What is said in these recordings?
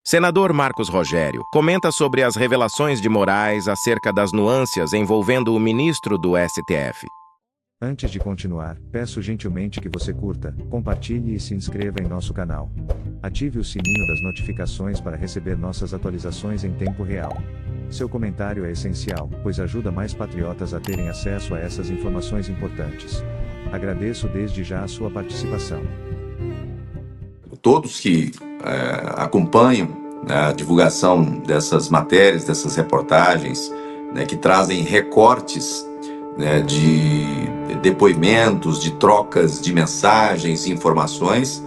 Senador Marcos Rogério comenta sobre as revelações de Moraes acerca das nuances envolvendo o ministro do STF. Antes de continuar, peço gentilmente que você curta, compartilhe e se inscreva em nosso canal. Ative o sininho das notificações para receber nossas atualizações em tempo real. Seu comentário é essencial, pois ajuda mais patriotas a terem acesso a essas informações importantes. Agradeço desde já a sua participação. Todos que acompanham a divulgação dessas matérias, dessas reportagens, que trazem recortes de depoimentos, de trocas de mensagens e informações,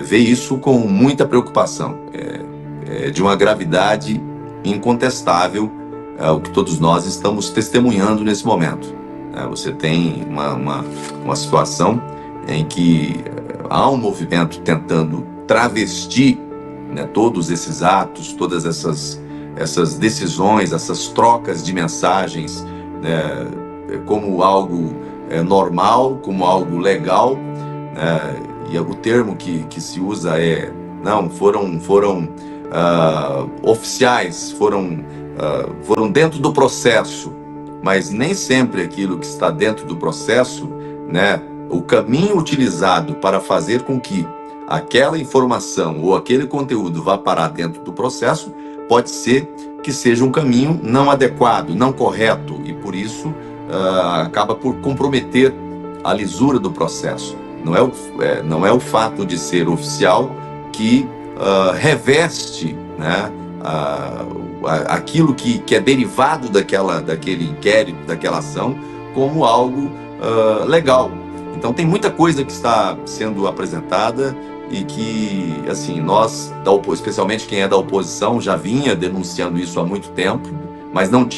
vê isso com muita preocupação. De uma gravidade incontestável, o que todos nós estamos testemunhando nesse momento. Você tem uma situação em que há um movimento tentando travestir todos esses atos, todas essas decisões, essas trocas de mensagens, como algo normal, como algo legal, e o termo que se usa foram oficiais, foram dentro do processo, mas nem sempre aquilo que está dentro do processo, o caminho utilizado para fazer com que aquela informação ou aquele conteúdo vá parar dentro do processo, pode ser que seja um caminho não adequado, não correto, e por isso acaba por comprometer a lisura do processo. Não é o fato de ser oficial que reveste aquilo que é derivado daquele inquérito, daquela ação, como algo legal. Então tem muita coisa que está sendo apresentada e que, assim, nós, especialmente quem é da oposição, já vinha denunciando isso há muito tempo, mas não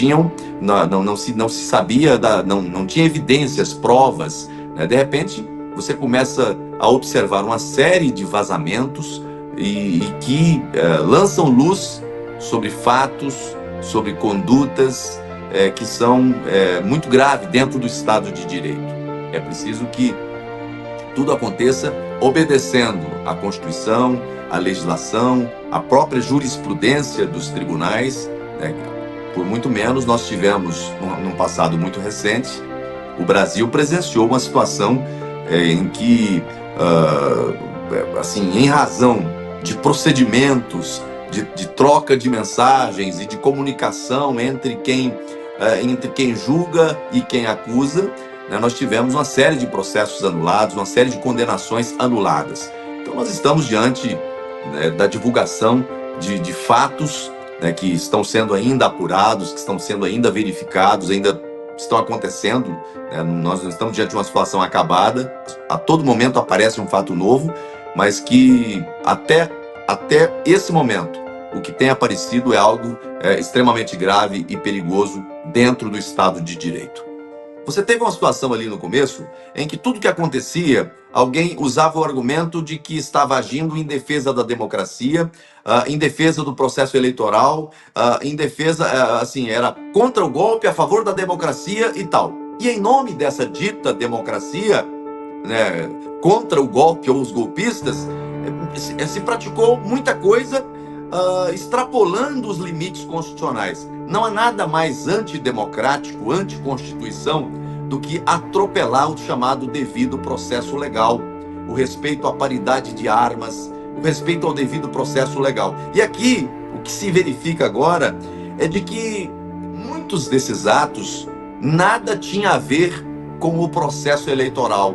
se sabia, não tinha evidências, provas. De repente, você começa a observar uma série de vazamentos e que lançam luz sobre fatos, sobre condutas que são muito graves dentro do Estado de Direito. É preciso que tudo aconteça obedecendo à Constituição, à legislação, à própria jurisprudência dos tribunais. Por muito menos nós tivemos, num passado muito recente, o Brasil presenciou uma situação em que, em razão de procedimentos, de troca de mensagens e de comunicação entre quem julga e quem acusa, nós tivemos uma série de processos anulados, uma série de condenações anuladas. Então nós estamos diante da divulgação de fatos que estão sendo ainda apurados, que estão sendo ainda verificados, ainda estão acontecendo. Nós não estamos diante de uma situação acabada. A todo momento aparece um fato novo, mas que até esse momento o que tem aparecido é algo extremamente grave e perigoso dentro do Estado de Direito. Você teve uma situação ali no começo em que tudo que acontecia, alguém usava o argumento de que estava agindo em defesa da democracia, em defesa do processo eleitoral, em defesa, era contra o golpe, a favor da democracia e tal. E em nome dessa dita democracia, contra o golpe ou os golpistas, se praticou muita coisa extrapolando os limites constitucionais. Não há nada mais antidemocrático, anticonstituição, do que atropelar o chamado devido processo legal, o respeito à paridade de armas, o respeito ao devido processo legal. E aqui, o que se verifica agora é de que muitos desses atos nada tinha a ver com o processo eleitoral.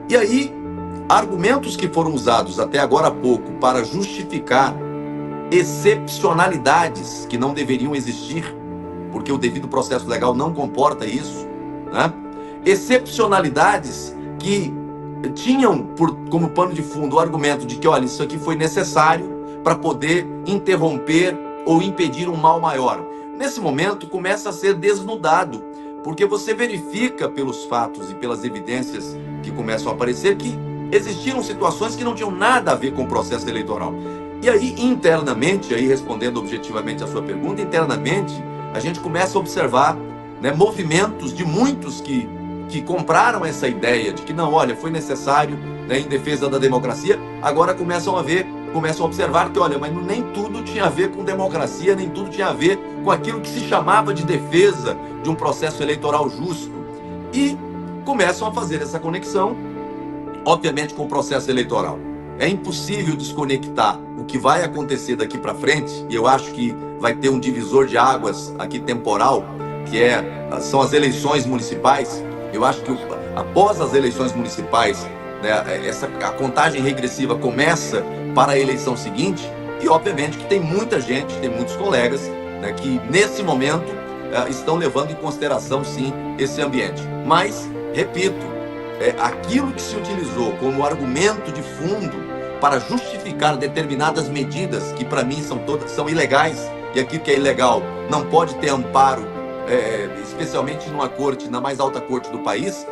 E aí, argumentos que foram usados até agora há pouco para justificar excepcionalidades que não deveriam existir, porque o devido processo legal não comporta isso, excepcionalidades que tinham como pano de fundo o argumento de que, olha, isso aqui foi necessário para poder interromper ou impedir um mal maior. Nesse momento começa a ser desnudado, porque você verifica pelos fatos e pelas evidências que começam a aparecer que existiram situações que não tinham nada a ver com o processo eleitoral. E aí, internamente, respondendo objetivamente a sua pergunta, internamente, a gente começa a observar movimentos de muitos que que compraram essa ideia de que não, olha, foi necessário, né, em defesa da democracia, agora começam a observar que, olha, mas nem tudo tinha a ver com democracia, nem tudo tinha a ver com aquilo que se chamava de defesa de um processo eleitoral justo. E começam a fazer essa conexão, obviamente, com o processo eleitoral. É impossível desconectar o que vai acontecer daqui para frente, e eu acho que vai ter um divisor de águas aqui temporal, que são as eleições municipais. Eu acho que após as eleições municipais, né, a contagem regressiva começa para a eleição seguinte, e obviamente que tem muita gente, tem muitos colegas, né, que nesse momento estão levando em consideração, sim, esse ambiente. Mas, repito, aquilo que se utilizou como argumento de fundo para justificar determinadas medidas que para mim são ilegais, e aquilo que é ilegal não pode ter amparo, especialmente numa corte, na mais alta corte do país,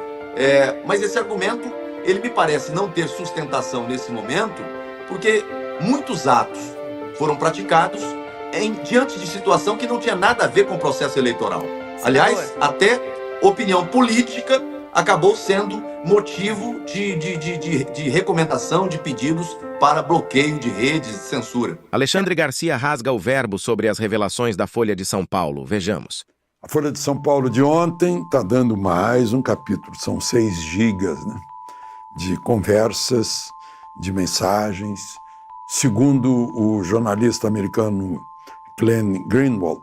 mas esse argumento, ele me parece não ter sustentação nesse momento, porque muitos atos foram praticados diante de situação que não tinha nada a ver com o processo eleitoral. Aliás, até opinião política acabou sendo motivo de recomendação, de pedidos para bloqueio de redes de censura. Alexandre Garcia rasga o verbo sobre as revelações da Folha de São Paulo. Vejamos. A Folha de São Paulo de ontem está dando mais um capítulo. São 6 gigas, né, de conversas, de mensagens. Segundo o jornalista americano Glenn Greenwald,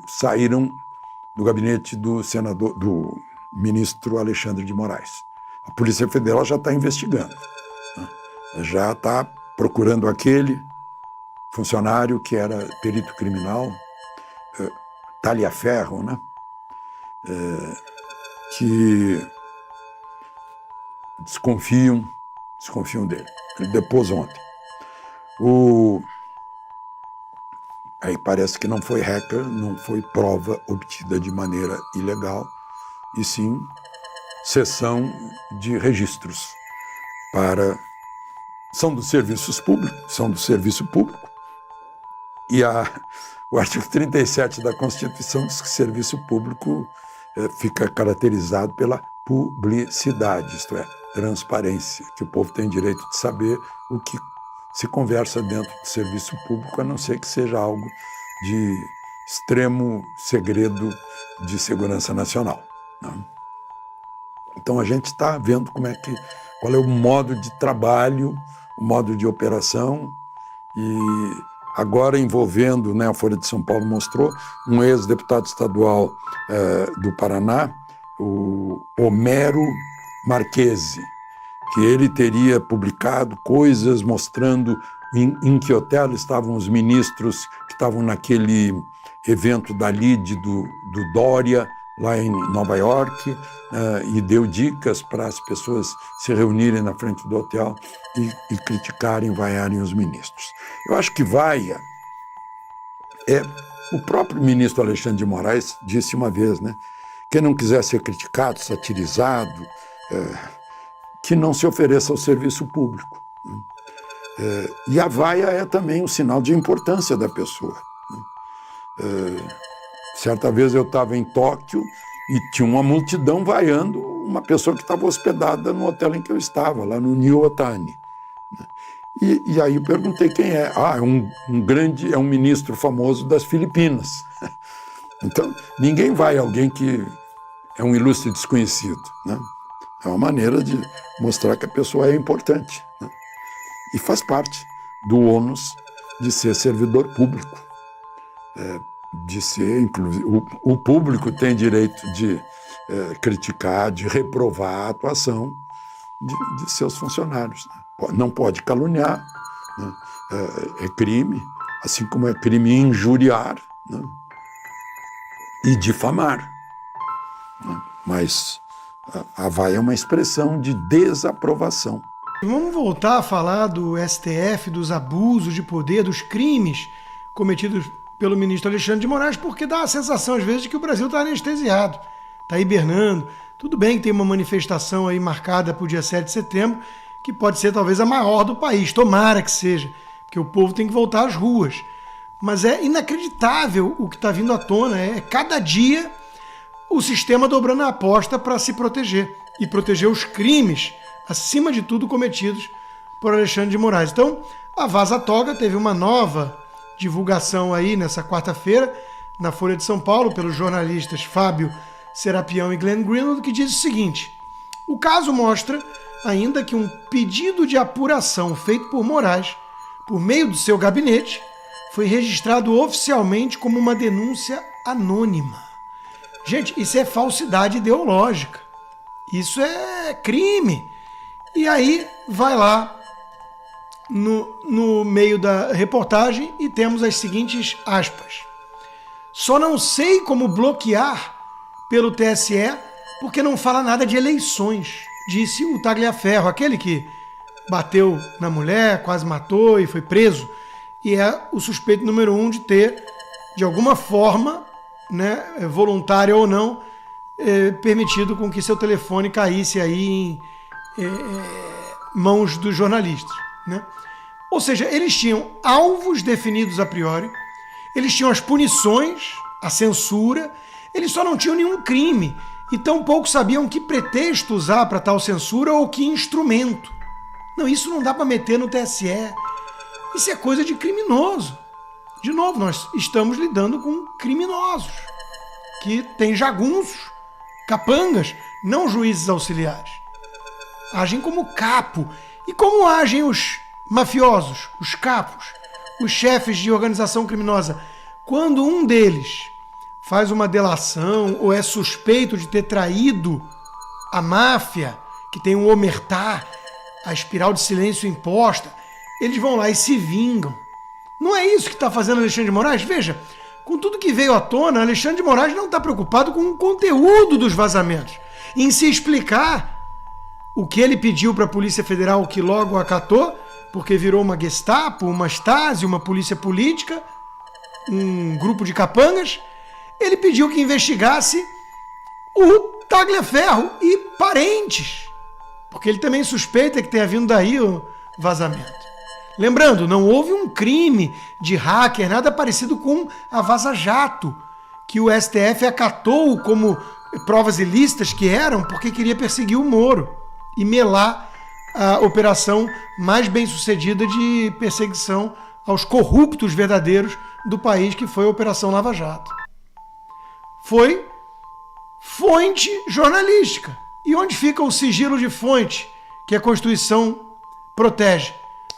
saíram do gabinete do ministro Alexandre de Moraes. A Polícia Federal já está investigando, né? Já está procurando aquele funcionário que era perito criminal, Talhaferro, né? Que desconfiam dele. Ele depôs ontem. Aí parece que não foi hacker, não foi prova obtida de maneira ilegal, e sim cessão de registros são do serviço público, e o artigo 37 da Constituição diz que serviço público fica caracterizado pela publicidade, isto é, transparência, que o povo tem direito de saber o que se conversa dentro do serviço público, a não ser que seja algo de extremo segredo de segurança nacional, né? Então a gente está vendo qual é o modo de trabalho, o modo de operação, e agora envolvendo, né, a Folha de São Paulo mostrou, um ex-deputado estadual do Paraná, o Homero Marchese, que ele teria publicado coisas mostrando em que hotel estavam os ministros que estavam naquele evento da Lide do Dória, lá em Nova York, e deu dicas para as pessoas se reunirem na frente do hotel e criticarem, vaiarem os ministros. Eu acho que vaia o próprio ministro Alexandre de Moraes disse uma vez, né? Quem não quiser ser criticado, satirizado, que não se ofereça ao serviço público. E a vaia é também um sinal de importância da pessoa. Certa vez eu estava em Tóquio e tinha uma multidão vaiando uma pessoa que estava hospedada no hotel em que eu estava, lá no New Otani. E aí eu perguntei quem é. É um ministro famoso das Filipinas. Então, ninguém vai a alguém que é um ilustre desconhecido, né? É uma maneira de mostrar que a pessoa é importante, né? E faz parte do ônus de ser servidor público. De ser, inclusive, o público tem direito de criticar, de reprovar a atuação de seus funcionários, né? Não pode caluniar, né? É crime, assim como é crime injuriar, né? E difamar, né? Mas a vaia é uma expressão de desaprovação. Vamos voltar a falar do STF, dos abusos de poder, dos crimes cometidos pelo ministro Alexandre de Moraes, porque dá a sensação, às vezes, de que o Brasil está anestesiado, está hibernando. Tudo bem que tem uma manifestação aí marcada para o dia 7 de setembro, que pode ser talvez a maior do país, tomara que seja, porque o povo tem que voltar às ruas. Mas é inacreditável o que está vindo à tona, cada dia o sistema dobrando a aposta para se proteger e proteger os crimes, acima de tudo, cometidos por Alexandre de Moraes. Então, a Vaza Toga teve uma nova divulgação aí nessa quarta-feira, na Folha de São Paulo, pelos jornalistas Fábio Serapião e Glenn Greenwald, que diz o seguinte: o caso mostra ainda que um pedido de apuração feito por Moraes, por meio do seu gabinete, foi registrado oficialmente como uma denúncia anônima. Gente, isso é falsidade ideológica. Isso é crime. E aí, vai lá no meio da reportagem e temos as seguintes aspas. Só não sei como bloquear pelo TSE porque não fala nada de eleições, disse o Tagliaferro, aquele que bateu na mulher, quase matou e foi preso, e é o suspeito número 1 de ter, de alguma forma, né, voluntária ou não, permitido com que seu telefone caísse aí em mãos dos jornalistas, né? Ou seja, eles tinham alvos definidos a priori, eles tinham as punições, a censura, eles só não tinham nenhum crime e tampouco sabiam que pretexto usar para tal censura ou que instrumento. Não, isso não dá para meter no TSE. Isso é coisa de criminoso. De novo, nós estamos lidando com criminosos que têm jagunços, capangas, não juízes auxiliares. Agem como capo. E como agem os mafiosos, os capos, os chefes de organização criminosa? Quando um deles faz uma delação ou é suspeito de ter traído a máfia, que tem um omertá, a espiral de silêncio imposta, eles vão lá e se vingam. Não é isso que está fazendo Alexandre de Moraes? Veja, com tudo que veio à tona, Alexandre de Moraes não está preocupado com o conteúdo dos vazamentos, em se explicar o que ele pediu para a Polícia Federal, que logo acatou, porque virou uma Gestapo, uma Stasi, uma polícia política, um grupo de capangas. Ele pediu que investigasse o Tagliaferro e parentes, porque ele também suspeita que tenha vindo daí o vazamento. Lembrando, não houve um crime de hacker, nada parecido com a Vaza Jato, que o STF acatou como provas ilícitas que eram, porque queria perseguir o Moro e melar a operação mais bem-sucedida de perseguição aos corruptos verdadeiros do país, que foi a Operação Lava Jato. Foi fonte jornalística. E onde fica o sigilo de fonte que a Constituição protege?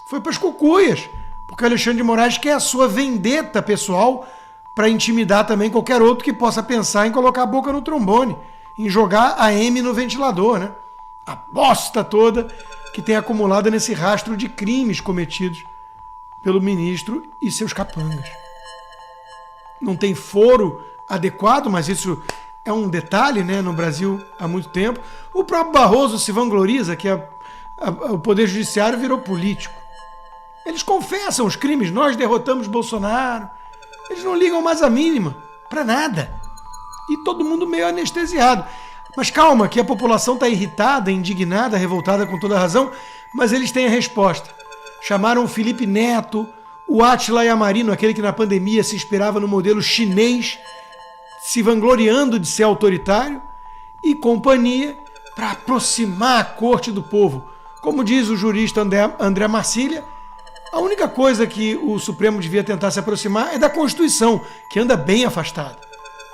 Foi para as cucuias, porque Alexandre de Moraes quer a sua vendetta pessoal para intimidar também qualquer outro que possa pensar em colocar a boca no trombone, em jogar a M no ventilador, né? A bosta toda que tem acumulado nesse rastro de crimes cometidos pelo ministro e seus capangas. Não tem foro adequado, mas isso é um detalhe, né, no Brasil há muito tempo. O próprio Barroso se vangloriza que o Poder Judiciário virou político. Eles confessam os crimes, nós derrotamos Bolsonaro. Eles não ligam mais a mínima, para nada. E todo mundo meio anestesiado. Mas calma, que a população está irritada, indignada, revoltada com toda razão, mas eles têm a resposta. Chamaram o Felipe Neto, o Átila Yamarino, aquele que na pandemia se inspirava no modelo chinês, se vangloriando de ser autoritário, e companhia, para aproximar a corte do povo. Como diz o jurista André Marcília, a única coisa que o Supremo devia tentar se aproximar é da Constituição, que anda bem afastada.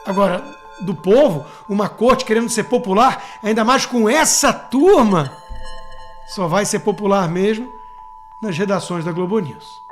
Agora, do povo, uma corte querendo ser popular, ainda mais com essa turma, só vai ser popular mesmo nas redações da Globo News.